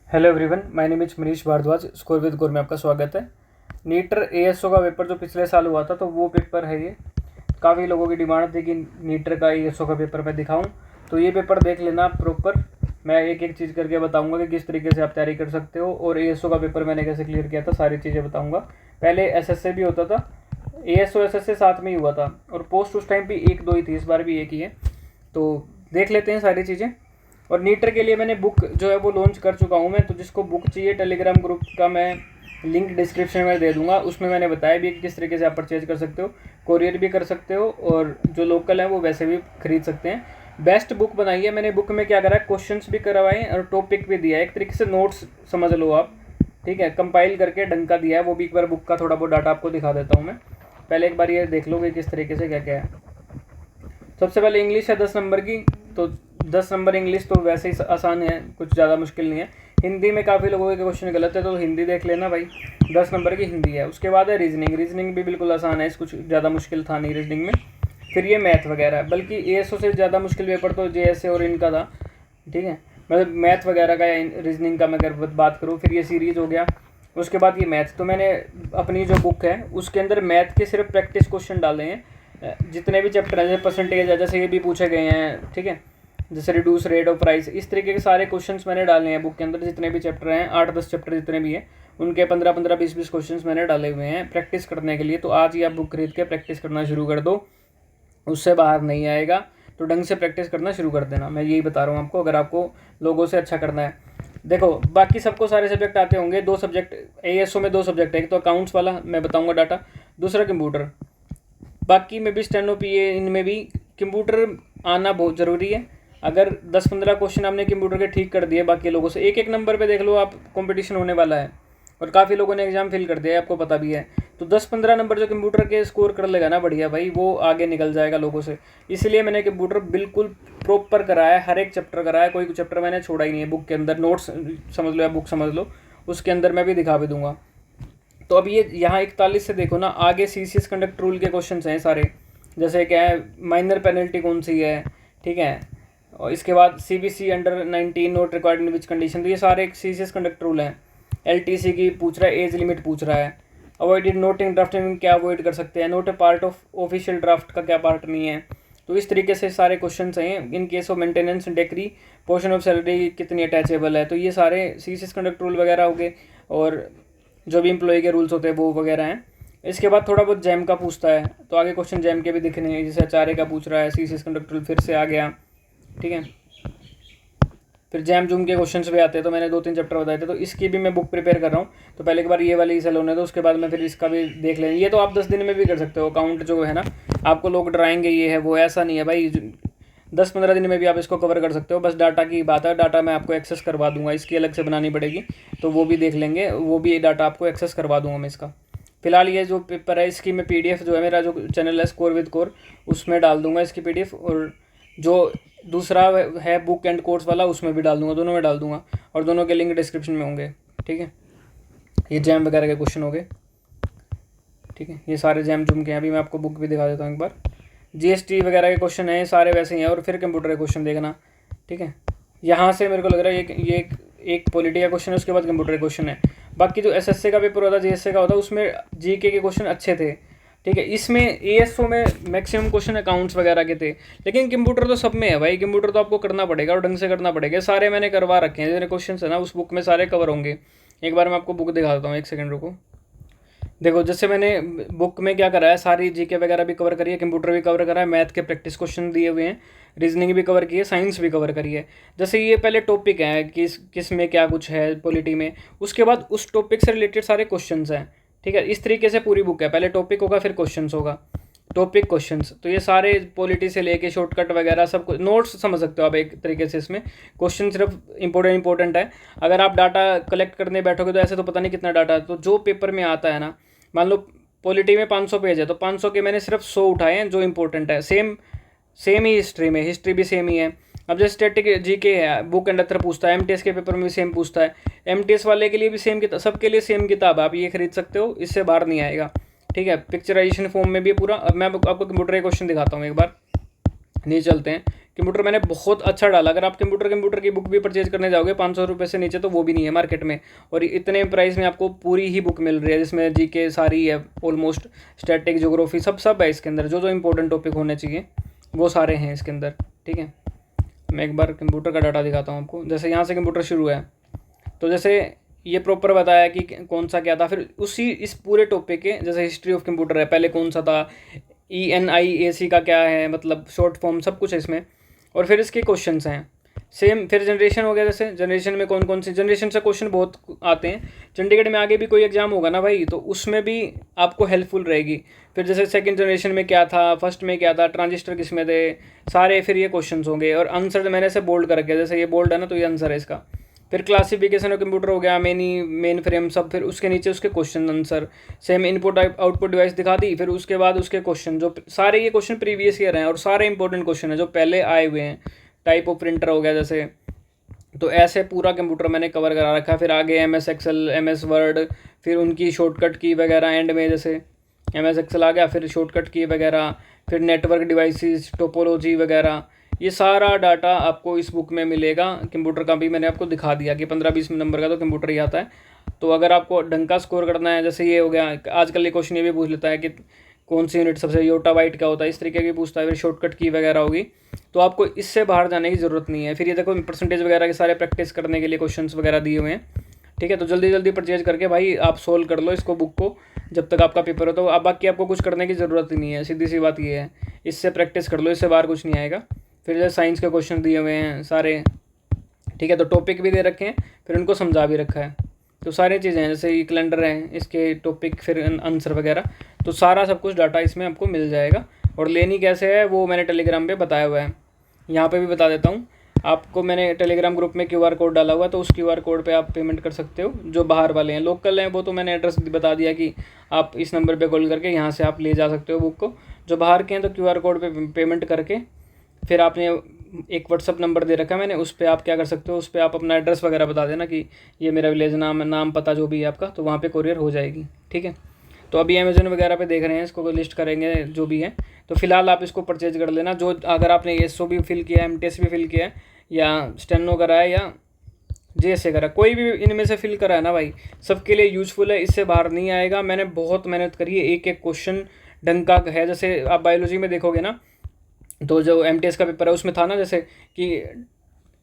Hello everyone, my name is Manish Bhardwaj. Score with गोर में आपका स्वागत है। नीटर एएसओ का पेपर जो पिछले साल हुआ था तो वो पेपर है ये। काफ़ी लोगों की डिमांड थी कि नीटर का एएसओ का पेपर मैं दिखाऊं, तो ये पेपर देख लेना प्रॉपर। मैं एक एक चीज़ करके बताऊंगा कि किस तरीके से आप तैयारी कर सकते हो, और एएसओ का पेपर मैंने कैसे क्लियर किया था सारी चीज़ें बताऊँगा। पहले एसएसए भी होता था, एएसओ एसएसए साथ में ही हुआ था, और पोस्ट उस टाइम भी एक दो ही थी, इस बार भी एक ही है। तो देख लेते हैं सारी चीज़ें। और नीटर के लिए मैंने बुक जो है वो लॉन्च कर चुका हूँ मैं, तो जिसको बुक चाहिए टेलीग्राम ग्रुप का मैं लिंक डिस्क्रिप्शन में दे दूंगा। उसमें मैंने बताया भी कि किस तरीके से आप परचेज कर सकते हो, कोरियर भी कर सकते हो, और जो लोकल है वो वैसे भी खरीद सकते हैं। बेस्ट बुक बनाई है मैंने। बुक में क्या करा है, क्वेश्चंस भी करवाए और टॉपिक भी दिया है, एक तरीके से नोट्स समझ लो आप, ठीक है। कंपाइल करके ढंग का दिया है वो भी। एक बार बुक का थोड़ा बहुत डाटा आपको दिखा देता हूँ मैं। पहले एक बार ये देख लो कि किस तरीके से क्या क्या है। सबसे पहले इंग्लिश है 10 नंबर की, तो 10 नंबर इंग्लिश तो वैसे ही आसान है, कुछ ज़्यादा मुश्किल नहीं है। हिंदी में काफ़ी लोगों के क्वेश्चन गलत है, तो हिंदी देख लेना भाई, 10 नंबर की हिंदी है। उसके बाद है रीजनिंग। रीजनिंग भी बिल्कुल आसान है, इस कुछ ज़्यादा मुश्किल था नहीं रीजनिंग में। फिर ये मैथ वगैरह, बल्कि एएसओ से ज़्यादा मुश्किल पेपर तो जेएसए और इनका था, ठीक है। मतलब मैथ वगैरह का या रीजनिंग का मैं अगर बात करूँ, फिर ये सीरीज़ हो गया। उसके बाद ये मैथ, तो मैंने अपनी जो बुक है उसके अंदर मैथ के सिर्फ प्रैक्टिस क्वेश्चन डाले हैं। जितने भी चैप्टर हैं, जैसे परसेंटेज है, जैसे ये भी पूछे गए हैं, ठीक है, जैसे रिड्यूस रेट ऑफ प्राइस, इस तरीके के सारे क्वेश्चंस मैंने डाले हैं बुक के अंदर। जितने भी चैप्टर हैं, 8-10 चैप्टर जितने भी हैं, उनके 15-15, 20-20 क्वेश्चंस मैंने डाले हुए हैं प्रैक्टिस करने के लिए। तो आज ही आप बुक खरीद के प्रैक्टिस करना शुरू कर दो, उससे बाहर नहीं आएगा। तो ढंग से प्रैक्टिस करना शुरू कर देना, मैं यही बता रहा हूँ आपको, अगर आपको लोगों से अच्छा करना है। देखो, बाकी सबको सारे सब्जेक्ट आते होंगे। 2 सब्जेक्ट एएसओ में, 2 सब्जेक्ट है, एक तो अकाउंट्स वाला मैं बताऊँगा डाटा, दूसरा कंप्यूटर। बाकी में भी स्टेनो पीए, इनमें भी कंप्यूटर आना बहुत ज़रूरी है। अगर 10-15 क्वेश्चन आपने कंप्यूटर के ठीक कर दिए बाकी लोगों से, एक एक नंबर पे देख लो आप, कंपटीशन होने वाला है, और काफ़ी लोगों ने एग्जाम फिल कर दिया है, आपको पता भी है। तो 10-15 नंबर जो कंप्यूटर के स्कोर कर लेगा ना बढ़िया भाई, वो आगे निकल जाएगा लोगों से। इसलिए मैंने कंप्यूटर बिल्कुल प्रॉपर कराया, हर एक चैप्टर कराया, कोई चैप्टर मैंने छोड़ा ही नहीं है। बुक के अंदर नोट्स समझ लो या बुक समझ लो, उसके अंदर मैं भी दिखा भी दूंगा। तो अब ये यहाँ 41 से देखो ना, आगे सीसीएस कंडक्ट रूल के क्वेश्चन हैं सारे। जैसे क्या है, माइनर पेनल्टी कौन सी है, ठीक है, और इसके बाद CBC under 19 note required in which condition, तो ये सारे सीसीएस कंडक्ट रूल हैं। एलटीसी की पूछ रहा है, एज लिमिट पूछ रहा है। अवॉइडेड नोटिंग ड्राफ्टिंग में क्या अवॉइड कर सकते हैं, note A part of official draft का क्या पार्ट नहीं है। तो इस तरीके से सारे क्वेश्चन हैं। In case of maintenance decree, portion of salary कितनी अटैचेबल है, तो ये सारे सीसीएस कंडक्ट रूल वगैरह हो गए, और जो भी एम्प्लॉय के रूल्स होते हैं वो वगैरह हैं। इसके बाद थोड़ा बहुत जैम का पूछता है, तो आगे क्वेश्चन जैम के भी दिखने हैं, जैसे एचआरए का पूछ रहा है, सीसीएस कंडक्ट रूल फिर से आ गया, ठीक है। फिर जैम जूम के क्वेश्चंस भी आते हैं, तो मैंने 2-3 चैप्टर बताए थे, तो इसकी भी मैं बुक प्रिपेयर कर रहा हूँ। तो पहले एक बार ये वाली सेल होने दो, उसके बाद मैं फिर इसका भी देख लेंगे। ये तो आप 10 दिन में भी कर सकते हो। अकाउंट जो है ना, आपको लोग डराएंगे ये है वो, ऐसा नहीं है भाई। 10-15 दिन में भी आप इसको कवर कर सकते हो। बस डाटा की बात है, डाटा मैं आपको एक्सेस करवा दूंगा, इसकी अलग से बनानी पड़ेगी, तो वो भी देख लेंगे। वो भी डाटा आपको एक्सेस करवा दूंगा मैं इसका। फिलहाल ये जो पेपर है, इसकी मैं पीडीएफ जो है, मेरा जो चैनल है स्कोर विद कोर, उसमें डाल दूंगा इसकी पीडीएफ, और जो दूसरा है बुक एंड कोर्स वाला, उसमें भी डाल दूंगा, दोनों में डाल दूंगा, और दोनों के लिंक डिस्क्रिप्शन में होंगे, ठीक है। ये जैम वगैरह के क्वेश्चन हो गए, ठीक है। ये सारे जैम जूम के हैं। अभी मैं आपको बुक भी दिखा देता हूँ एक बार। जीएसटी वगैरह के क्वेश्चन हैं सारे वैसे ही हैं, और फिर कंप्यूटर के क्वेश्चन देखना, ठीक है। यहाँ से मेरे को लग रहा है एक पॉलिटी का क्वेश्चन है, उसके बाद कंप्यूटर के क्वेश्चन है। बाकी जो एसएससी का पेपर होता है, जीएससी का होता है, उसमें जीके के क्वेश्चन अच्छे थे, ठीक है। इसमें एएसओ में मैक्सिमम क्वेश्चन अकाउंट्स वगैरह के थे, लेकिन कंप्यूटर तो सब में है भाई। कंप्यूटर तो आपको करना पड़ेगा, और ढंग से करना पड़ेगा। सारे मैंने करवा रखे हैं, जितने क्वेश्चन है ना उस बुक में सारे कवर होंगे। एक बार मैं आपको बुक दिखा देता हूँ, एक सेकंड रुको। देखो, जैसे मैंने बुक में क्या करा है, सारी जीके वगैरह भी कवर करी है, कंप्यूटर भी कवर करा है, मैथ के प्रैक्टिस क्वेश्चन दिए हुए हैं, रीजनिंग भी कवर की है, साइंस भी कवर करी है। जैसे ये पहले टॉपिक है किस में क्या कुछ है पॉलिटी में, उसके बाद उस टॉपिक से रिलेटेड सारे क्वेश्चंस हैं, ठीक है। इस तरीके से पूरी बुक है, पहले टॉपिक होगा, फिर क्वेश्चंस होगा, टॉपिक क्वेश्चंस। तो ये सारे पॉलिटी से लेके शॉर्टकट वगैरह सब कुछ नोट्स समझ सकते हो आप एक तरीके से। इसमें क्वेश्चन सिर्फ इंपॉर्टेंट है। अगर आप डाटा कलेक्ट करने बैठोगे तो ऐसे तो पता नहीं कितना डाटा है। तो जो पेपर में आता है ना, मान लो पॉलिटी में 500 पेज है, तो 500 के मैंने सिर्फ 100 उठाए हैं जो इंपॉर्टेंट है। सेम ही हिस्ट्री में, हिस्ट्री भी सेम ही है। अब जैसे स्टैटिक जीके है, बुक एंड अथर पूछता है, एमटीएस के पेपर में भी सेम पूछता है, एमटीएस वाले के लिए भी सेम किताब, सबके लिए सेम किताब, आप ये खरीद सकते हो, इससे बाहर नहीं आएगा, ठीक है। पिक्चराइजेशन फॉर्म में भी पूरा। अब मैं आपको कंप्यूटर के क्वेश्चन दिखाता हूँ एक बार, नीचे चलते हैं। कंप्यूटर मैंने बहुत अच्छा डाला। अगर आप कंप्यूटर की बुक भी परचेज करने जाओगे 500 रुपये से नीचे तो वो भी नहीं है मार्केट में, और इतने प्राइस में आपको पूरी ही बुक मिल रही है जिसमें जीके सारी है ऑलमोस्ट, स्टैटिक, ज्योग्राफी सब है इसके अंदर। जो इंपॉर्टेंट टॉपिक होने चाहिए वो सारे हैं इसके अंदर। ठीक है, मैं एक बार कंप्यूटर का डाटा दिखाता हूँ आपको। जैसे यहाँ से कंप्यूटर शुरू है, तो जैसे ये प्रॉपर बताया कि कौन सा क्या था, फिर उसी इस पूरे टॉपिक के जैसे हिस्ट्री ऑफ कंप्यूटर है, पहले कौन सा था, ENIAC का क्या है, मतलब शॉर्ट फॉर्म सब कुछ है इसमें, और फिर इसके क्वेश्चंस हैं सेम। फिर जनरेशन हो गया, जैसे जनरेशन में कौन कौन सी जनरेशन से क्वेश्चन बहुत आते हैं। चंडीगढ़ में आगे भी कोई एग्जाम होगा ना भाई, तो उसमें भी आपको हेल्पफुल रहेगी। फिर जैसे सेकंड जनरेशन में क्या था, फर्स्ट में क्या था, ट्रांजिस्टर किस में थे, सारे फिर ये क्वेश्चन होंगे। और आंसर मैंने से बोल्ड कर रखे, जैसे ये बोल्ड है ना तो ये आंसर है इसका। फिर क्लासिफिकेशन ऑफ कंप्यूटर हो गया, मेन फ्रेम सब, फिर उसके नीचे उसके question answer same. Input output device दिखा दी, फिर उसके बाद उसके क्वेश्चन, जो सारे ये क्वेश्चन प्रीवियस ईयर हैं और सारे इंपॉर्टेंट क्वेश्चन हैं जो पहले आए हुए हैं। टाइप ऑफ प्रिंटर हो गया जैसे, तो ऐसे पूरा कंप्यूटर मैंने कवर करा रखा है। फिर आगे MS एक्सेल, MS वर्ड, फिर उनकी शॉर्टकट की वगैरह एंड में, जैसे MS एक्सेल आ गया, फिर शॉर्टकट की वगैरह, फिर नेटवर्क डिवाइसेस, टोपोलॉजी वगैरह, ये सारा डाटा आपको इस बुक में मिलेगा। कंप्यूटर का भी मैंने आपको दिखा दिया कि 15-20 नंबर का तो कंप्यूटर ही आता है। तो अगर आपको ढंग का स्कोर करना है, जैसे ये हो गया, आजकल ये क्वेश्चन ये भी पूछ लेता है कि कौन सी यूनिट सबसे, योटा बाइट क्या होता है, इस तरीके की पूछता है। फिर शॉर्टकट की वगैरह होगी, तो आपको इससे बाहर जाने की ज़रूरत नहीं है। फिर ये देखो परसेंटेज वगैरह के सारे प्रैक्टिस करने के लिए क्वेश्चंस वगैरह दिए हुए हैं। ठीक है, तो जल्दी जल्दी परचेज करके भाई आप सोल्व कर लो इसको, बुक को, जब तक आपका पेपर हो। तो अब बाकी आपको कुछ करने की ज़रूरत ही नहीं है, सीधी सी बात ये है। इससे प्रैक्टिस कर लो, इससे बाहर कुछ नहीं आएगा। फिर जैसे साइंस के क्वेश्चन दिए हुए हैं सारे, ठीक है, तो टॉपिक भी दे रखे हैं, फिर उनको समझा भी रखा है। तो सारी चीज़ें हैं, जैसे ये कैलेंडर है, इसके टॉपिक, फिर आंसर वगैरह, तो सारा सब कुछ डाटा इसमें आपको मिल जाएगा। और लेनी कैसे है वो मैंने टेलीग्राम पे बताया हुआ है, यहाँ पे भी बता देता हूँ आपको। मैंने टेलीग्राम ग्रुप में QR कोड डाला हुआ, तो उस QR कोड पे आप पेमेंट कर सकते हो। जो बाहर वाले हैं, लोकल हैं, वो तो मैंने एड्रेस बता दिया कि आप इस नंबर पे कॉल करके यहाँ से आप ले जा सकते हो बुक को। जो बाहर के हैं तो QR कोड पे पेमेंट करके, फिर आपने एक WhatsApp नंबर दे रखा है मैंने, उस पर आप क्या कर सकते हो, उस पर आप अपना एड्रेस वगैरह बता देना कि ये मेरा विलेज नाम पता जो भी है आपका, तो वहाँ पे कोरियर हो जाएगी। ठीक है, तो अभी अमेजोन वगैरह पे देख रहे हैं, इसको लिस्ट करेंगे जो भी है। तो फिलहाल आप इसको परचेज कर लेना। जो अगर आपने ESO भी फिल किया है, MTS भी फिल किया है, या स्टेनो करा है, या JSA करा, कोई भी इनमें से फिल करा है ना भाई, सबके लिए यूजफुल है, इससे बाहर नहीं आएगा। मैंने बहुत मेहनत करी है, एक एक क्वेश्चन ढंग का है। जैसे आप बायोलॉजी में देखोगे ना, तो जो MTS का पेपर है उसमें था ना, जैसे कि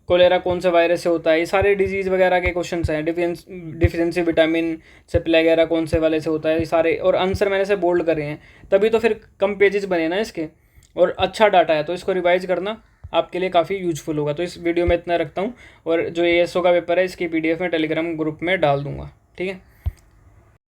कोलेरा कौन से वायरस से होता है, ये सारे डिजीज़ वगैरह के क्वेश्चन हैं। डिफिशिएंसी विटामिन से प्लेगेरा कौन से वाले से होता है, ये सारे, और आंसर मैंने से बोल्ड करे हैं, तभी तो फिर कम पेजेस बने ना इसके, और अच्छा डाटा है। तो इसको रिवाइज करना आपके लिए काफ़ी यूजफुल होगा। तो इस वीडियो में इतना रखता हूँ, और जो ASO का पेपर है इसकी PDF में टेलीग्राम ग्रुप में डाल दूँगा। ठीक है।